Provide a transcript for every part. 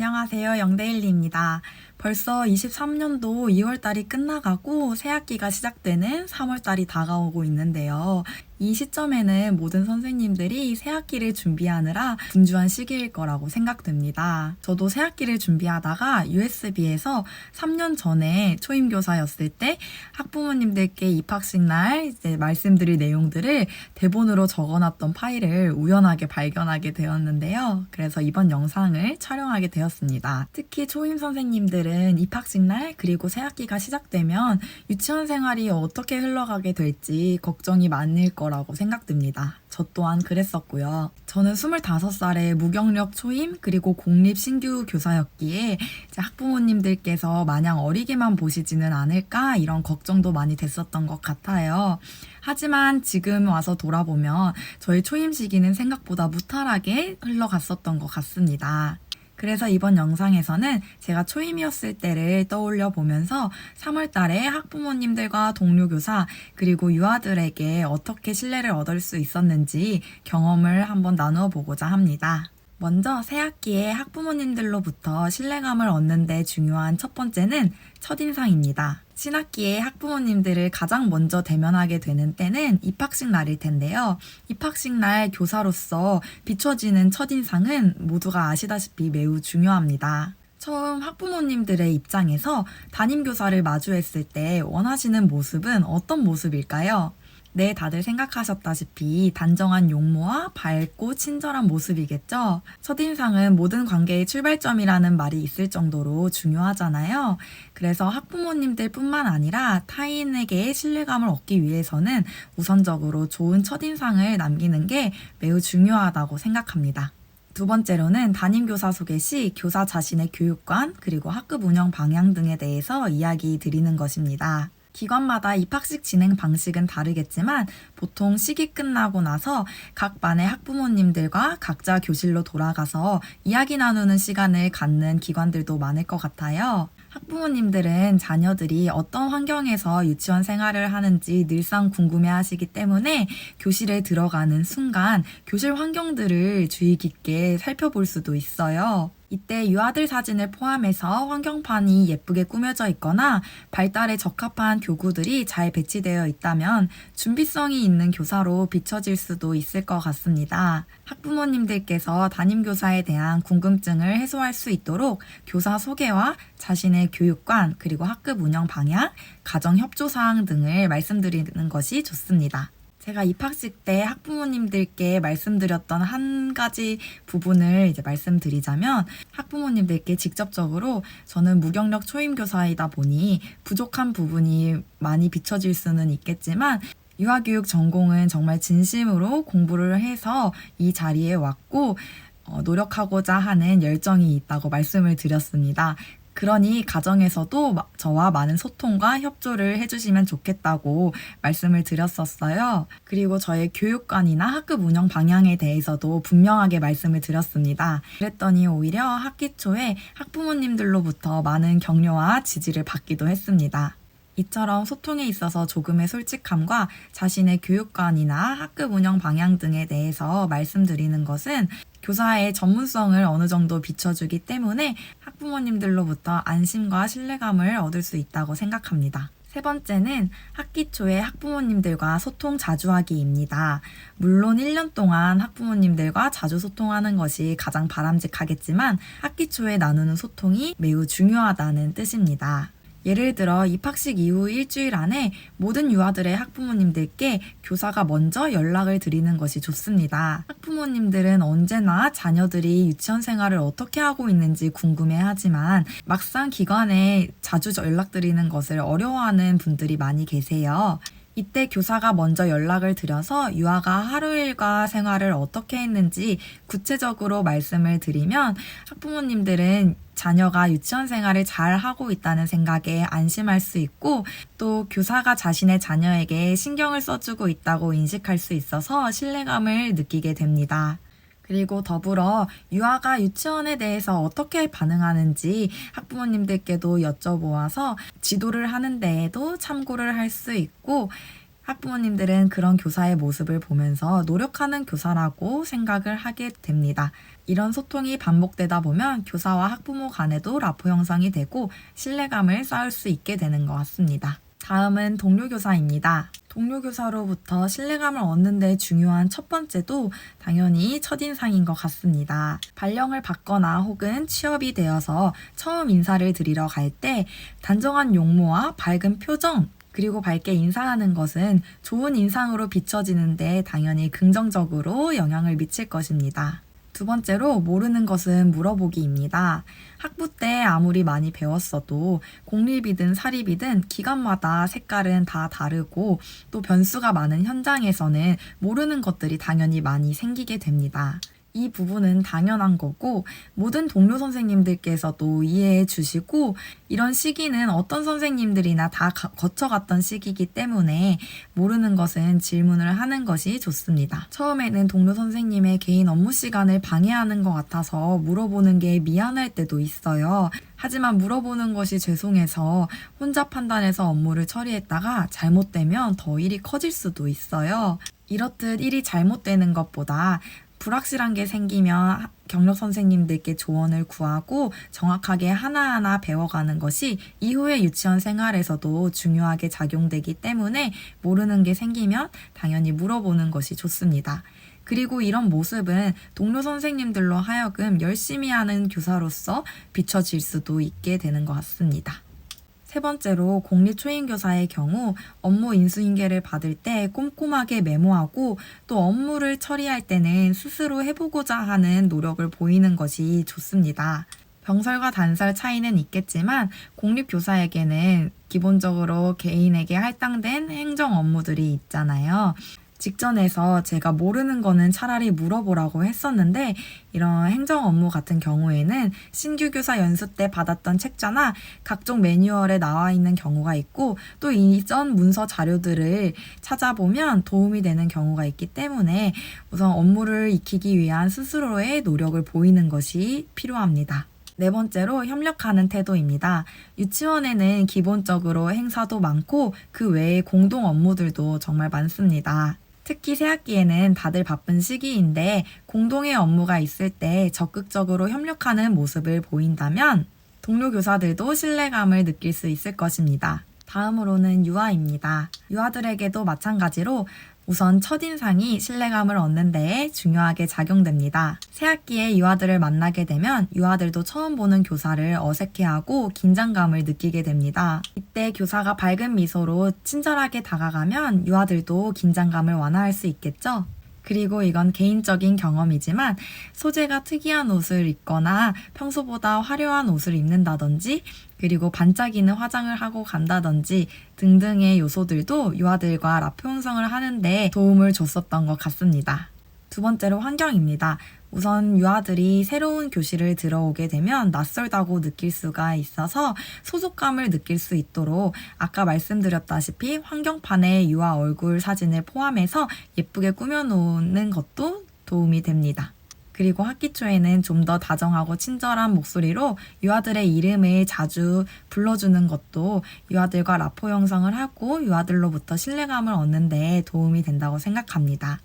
안녕하세요. 영대일리입니다. 벌써 23년도 2월달이 끝나가고 새학기가 시작되는 3월달이 다가오고 있는데요. 이 시점에는 모든 선생님들이 새학기를 준비하느라 분주한 시기일 거라고 생각됩니다. 저도 새학기를 준비하다가 USB에서 3년 전에 초임교사였을 때 학부모님들께 입학식 날 이제 말씀드릴 내용들을 대본으로 적어놨던 파일을 우연하게 발견하게 되었는데요. 그래서 이번 영상을 촬영하게 되었습니다. 특히 초임 선생님들은 입학식 날 그리고 새학기가 시작되면 유치원 생활이 어떻게 흘러가게 될지 걱정이 많을 거라고 생각됩니다. 저 또한 그랬었고요. 저는 25살에 무경력 초임 그리고 공립 신규 교사였기에 이제 학부모님들께서 마냥 어리게만 보시지는 않을까 이런 걱정도 많이 됐었던 것 같아요. 하지만 지금 와서 돌아보면 저희 초임 시기는 생각보다 무탈하게 흘러갔었던 것 같습니다. 그래서 이번 영상에서는 제가 초임이었을 때를 떠올려 보면서 3월 달에 학부모님들과 동료 교사 그리고 유아들에게 어떻게 신뢰를 얻을 수 있었는지 경험을 한번 나누어 보고자 합니다. 먼저 새학기에 학부모님들로부터 신뢰감을 얻는 데 중요한 첫 번째는 첫인상입니다. 신학기에 학부모님들을 가장 먼저 대면하게 되는 때는 입학식 날일 텐데요. 입학식 날 교사로서 비춰지는 첫인상은 모두가 아시다시피 매우 중요합니다. 처음 학부모님들의 입장에서 담임교사를 마주했을 때 원하시는 모습은 어떤 모습일까요? 네, 다들 생각하셨다시피 단정한 용모와 밝고 친절한 모습이겠죠? 첫인상은 모든 관계의 출발점이라는 말이 있을 정도로 중요하잖아요. 그래서 학부모님들 뿐만 아니라 타인에게 신뢰감을 얻기 위해서는 우선적으로 좋은 첫인상을 남기는 게 매우 중요하다고 생각합니다. 두 번째로는 담임교사 소개 시 교사 자신의 교육관 그리고 학급 운영 방향 등에 대해서 이야기 드리는 것입니다. 기관마다 입학식 진행 방식은 다르겠지만 보통 시기 끝나고 나서 각 반의 학부모님들과 각자 교실로 돌아가서 이야기 나누는 시간을 갖는 기관들도 많을 것 같아요. 학부모님들은 자녀들이 어떤 환경에서 유치원 생활을 하는지 늘상 궁금해 하시기 때문에 교실에 들어가는 순간 교실 환경들을 주의 깊게 살펴볼 수도 있어요. 이때 유아들 사진을 포함해서 환경판이 예쁘게 꾸며져 있거나 발달에 적합한 교구들이 잘 배치되어 있다면 준비성이 있는 교사로 비춰질 수도 있을 것 같습니다. 학부모님들께서 담임교사에 대한 궁금증을 해소할 수 있도록 교사 소개와 자신의 교육관 그리고 학급 운영 방향, 가정 협조사항 등을 말씀드리는 것이 좋습니다. 제가 입학식 때 학부모님들께 말씀드렸던 한 가지 부분을 이제 말씀드리자면 학부모님들께 직접적으로 저는 무경력 초임교사이다 보니 부족한 부분이 많이 비춰질 수는 있겠지만 유아교육 전공은 정말 진심으로 공부를 해서 이 자리에 왔고 노력하고자 하는 열정이 있다고 말씀을 드렸습니다. 그러니 가정에서도 저와 많은 소통과 협조를 해주시면 좋겠다고 말씀을 드렸었어요. 그리고 저의 교육관이나 학급 운영 방향에 대해서도 분명하게 말씀을 드렸습니다. 그랬더니 오히려 학기 초에 학부모님들로부터 많은 격려와 지지를 받기도 했습니다. 이처럼 소통에 있어서 조금의 솔직함과 자신의 교육관이나 학급 운영 방향 등에 대해서 말씀드리는 것은 교사의 전문성을 어느 정도 비춰주기 때문에 학부모님들로부터 안심과 신뢰감을 얻을 수 있다고 생각합니다. 세 번째는 학기 초에 학부모님들과 소통 자주 하기입니다. 물론 1년 동안 학부모님들과 자주 소통하는 것이 가장 바람직하겠지만 학기 초에 나누는 소통이 매우 중요하다는 뜻입니다. 예를 들어 입학식 이후 일주일 안에 모든 유아들의 학부모님들께 교사가 먼저 연락을 드리는 것이 좋습니다. 학부모님들은 언제나 자녀들이 유치원 생활을 어떻게 하고 있는지 궁금해하지만 막상 기관에 자주 연락드리는 것을 어려워하는 분들이 많이 계세요. 이때 교사가 먼저 연락을 드려서 유아가 하루 일과 생활을 어떻게 했는지 구체적으로 말씀을 드리면 학부모님들은 자녀가 유치원 생활을 잘 하고 있다는 생각에 안심할 수 있고 또 교사가 자신의 자녀에게 신경을 써주고 있다고 인식할 수 있어서 신뢰감을 느끼게 됩니다. 그리고 더불어 유아가 유치원에 대해서 어떻게 반응하는지 학부모님들께도 여쭤보아서 지도를 하는 데에도 참고를 할 수 있고 학부모님들은 그런 교사의 모습을 보면서 노력하는 교사라고 생각을 하게 됩니다. 이런 소통이 반복되다 보면 교사와 학부모 간에도 라포 형성이 되고 신뢰감을 쌓을 수 있게 되는 것 같습니다. 다음은 동료 교사입니다. 동료 교사로부터 신뢰감을 얻는 데 중요한 첫 번째도 당연히 첫인상인 것 같습니다. 발령을 받거나 혹은 취업이 되어서 처음 인사를 드리러 갈 때 단정한 용모와 밝은 표정, 그리고 밝게 인사하는 것은 좋은 인상으로 비춰지는데 당연히 긍정적으로 영향을 미칠 것입니다. 두 번째로 모르는 것은 물어보기입니다. 학부 때 아무리 많이 배웠어도 공립이든 사립이든 기관마다 색깔은 다 다르고 또 변수가 많은 현장에서는 모르는 것들이 당연히 많이 생기게 됩니다. 이 부분은 당연한 거고 모든 동료 선생님들께서도 이해해 주시고 이런 시기는 어떤 선생님들이나 다 거쳐갔던 시기이기 때문에 모르는 것은 질문을 하는 것이 좋습니다. 처음에는 동료 선생님의 개인 업무 시간을 방해하는 것 같아서 물어보는 게 미안할 때도 있어요. 하지만 물어보는 것이 죄송해서 혼자 판단해서 업무를 처리했다가 잘못되면 더 일이 커질 수도 있어요. 이렇듯 일이 잘못되는 것보다 불확실한 게 생기면 경력 선생님들께 조언을 구하고 정확하게 하나하나 배워가는 것이 이후의 유치원 생활에서도 중요하게 작용되기 때문에 모르는 게 생기면 당연히 물어보는 것이 좋습니다. 그리고 이런 모습은 동료 선생님들로 하여금 열심히 하는 교사로서 비춰질 수도 있게 되는 것 같습니다. 세 번째로 공립초임교사의 경우 업무 인수인계를 받을 때 꼼꼼하게 메모하고 또 업무를 처리할 때는 스스로 해보고자 하는 노력을 보이는 것이 좋습니다. 병설과 단설 차이는 있겠지만 공립교사에게는 기본적으로 개인에게 할당된 행정 업무들이 있잖아요. 직전에서 제가 모르는 거는 차라리 물어보라고 했었는데 이런 행정 업무 같은 경우에는 신규 교사 연수 때 받았던 책자나 각종 매뉴얼에 나와 있는 경우가 있고 또 이전 문서 자료들을 찾아보면 도움이 되는 경우가 있기 때문에 우선 업무를 익히기 위한 스스로의 노력을 보이는 것이 필요합니다. 네 번째로 협력하는 태도입니다. 유치원에는 기본적으로 행사도 많고 그 외에 공동 업무들도 정말 많습니다. 특히 새학기에는 다들 바쁜 시기인데 공동의 업무가 있을 때 적극적으로 협력하는 모습을 보인다면 동료 교사들도 신뢰감을 느낄 수 있을 것입니다. 다음으로는 유아입니다. 유아들에게도 마찬가지로 우선 첫인상이 신뢰감을 얻는 데에 중요하게 작용됩니다. 새학기에 유아들을 만나게 되면 유아들도 처음 보는 교사를 어색해하고 긴장감을 느끼게 됩니다. 이때 교사가 밝은 미소로 친절하게 다가가면 유아들도 긴장감을 완화할 수 있겠죠? 그리고 이건 개인적인 경험이지만 소재가 특이한 옷을 입거나 평소보다 화려한 옷을 입는다든지 그리고 반짝이는 화장을 하고 간다든지 등등의 요소들도 유아들과 라포 형성을 하는데 도움을 줬었던 것 같습니다. 두 번째로 환경입니다. 우선 유아들이 새로운 교실을 들어오게 되면 낯설다고 느낄 수가 있어서 소속감을 느낄 수 있도록 아까 말씀드렸다시피 환경판에 유아 얼굴 사진을 포함해서 예쁘게 꾸며놓는 것도 도움이 됩니다. 그리고 학기 초에는 좀 더 다정하고 친절한 목소리로 유아들의 이름을 자주 불러주는 것도 유아들과 라포 형성을 하고 유아들로부터 신뢰감을 얻는 데 도움이 된다고 생각합니다.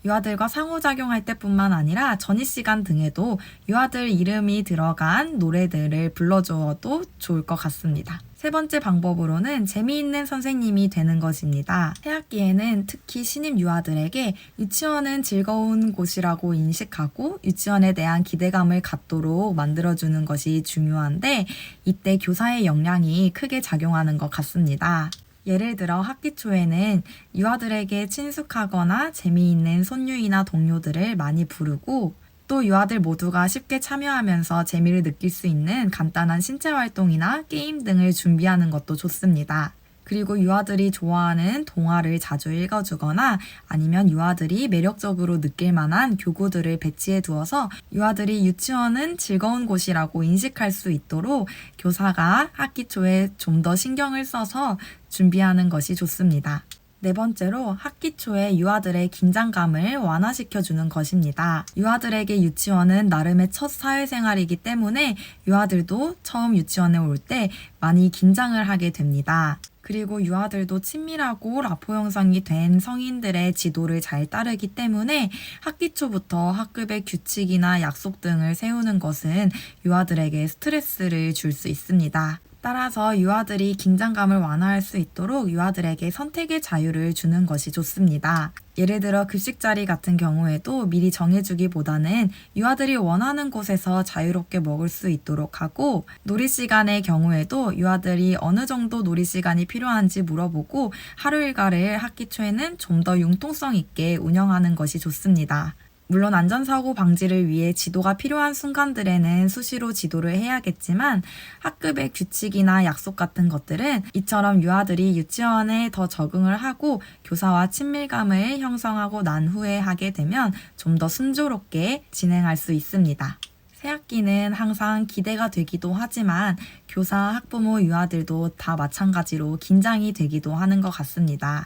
유아들과 상호작용할 때뿐만 아니라 전입시간 등에도 유아들 이름이 들어간 노래들을 불러주어도 좋을 것 같습니다. 세 번째 방법으로는 재미있는 선생님이 되는 것입니다. 새학기에는 특히 신입 유아들에게 유치원은 즐거운 곳이라고 인식하고 유치원에 대한 기대감을 갖도록 만들어주는 것이 중요한데 이때 교사의 역량이 크게 작용하는 것 같습니다. 예를 들어 학기 초에는 유아들에게 친숙하거나 재미있는 손유이나 동료들을 많이 부르고 또 유아들 모두가 쉽게 참여하면서 재미를 느낄 수 있는 간단한 신체 활동이나 게임 등을 준비하는 것도 좋습니다. 그리고 유아들이 좋아하는 동화를 자주 읽어주거나 아니면 유아들이 매력적으로 느낄 만한 교구들을 배치해 두어서 유아들이 유치원은 즐거운 곳이라고 인식할 수 있도록 교사가 학기 초에 좀 더 신경을 써서 준비하는 것이 좋습니다. 네 번째로 학기 초에 유아들의 긴장감을 완화시켜주는 것입니다. 유아들에게 유치원은 나름의 첫 사회생활이기 때문에 유아들도 처음 유치원에 올 때 많이 긴장을 하게 됩니다. 그리고 유아들도 친밀하고 라포 형성이 된 성인들의 지도를 잘 따르기 때문에 학기 초부터 학급의 규칙이나 약속 등을 세우는 것은 유아들에게 스트레스를 줄 수 있습니다. 따라서 유아들이 긴장감을 완화할 수 있도록 유아들에게 선택의 자유를 주는 것이 좋습니다. 예를 들어 급식 자리 같은 경우에도 미리 정해주기보다는 유아들이 원하는 곳에서 자유롭게 먹을 수 있도록 하고, 놀이 시간의 경우에도 유아들이 어느 정도 놀이 시간이 필요한지 물어보고 하루 일과를 학기 초에는 좀 더 융통성 있게 운영하는 것이 좋습니다. 물론 안전사고 방지를 위해 지도가 필요한 순간들에는 수시로 지도를 해야겠지만 학급의 규칙이나 약속 같은 것들은 이처럼 유아들이 유치원에 더 적응을 하고 교사와 친밀감을 형성하고 난 후에 하게 되면 좀 더 순조롭게 진행할 수 있습니다. 새학기는 항상 기대가 되기도 하지만 교사, 학부모, 유아들도 다 마찬가지로 긴장이 되기도 하는 것 같습니다.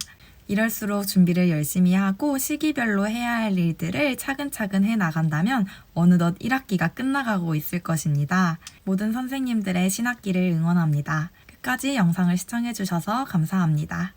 이럴수록 준비를 열심히 하고 시기별로 해야 할 일들을 차근차근 해 나간다면 어느덧 1학기가 끝나가고 있을 것입니다. 모든 선생님들의 신학기를 응원합니다. 끝까지 영상을 시청해주셔서 감사합니다.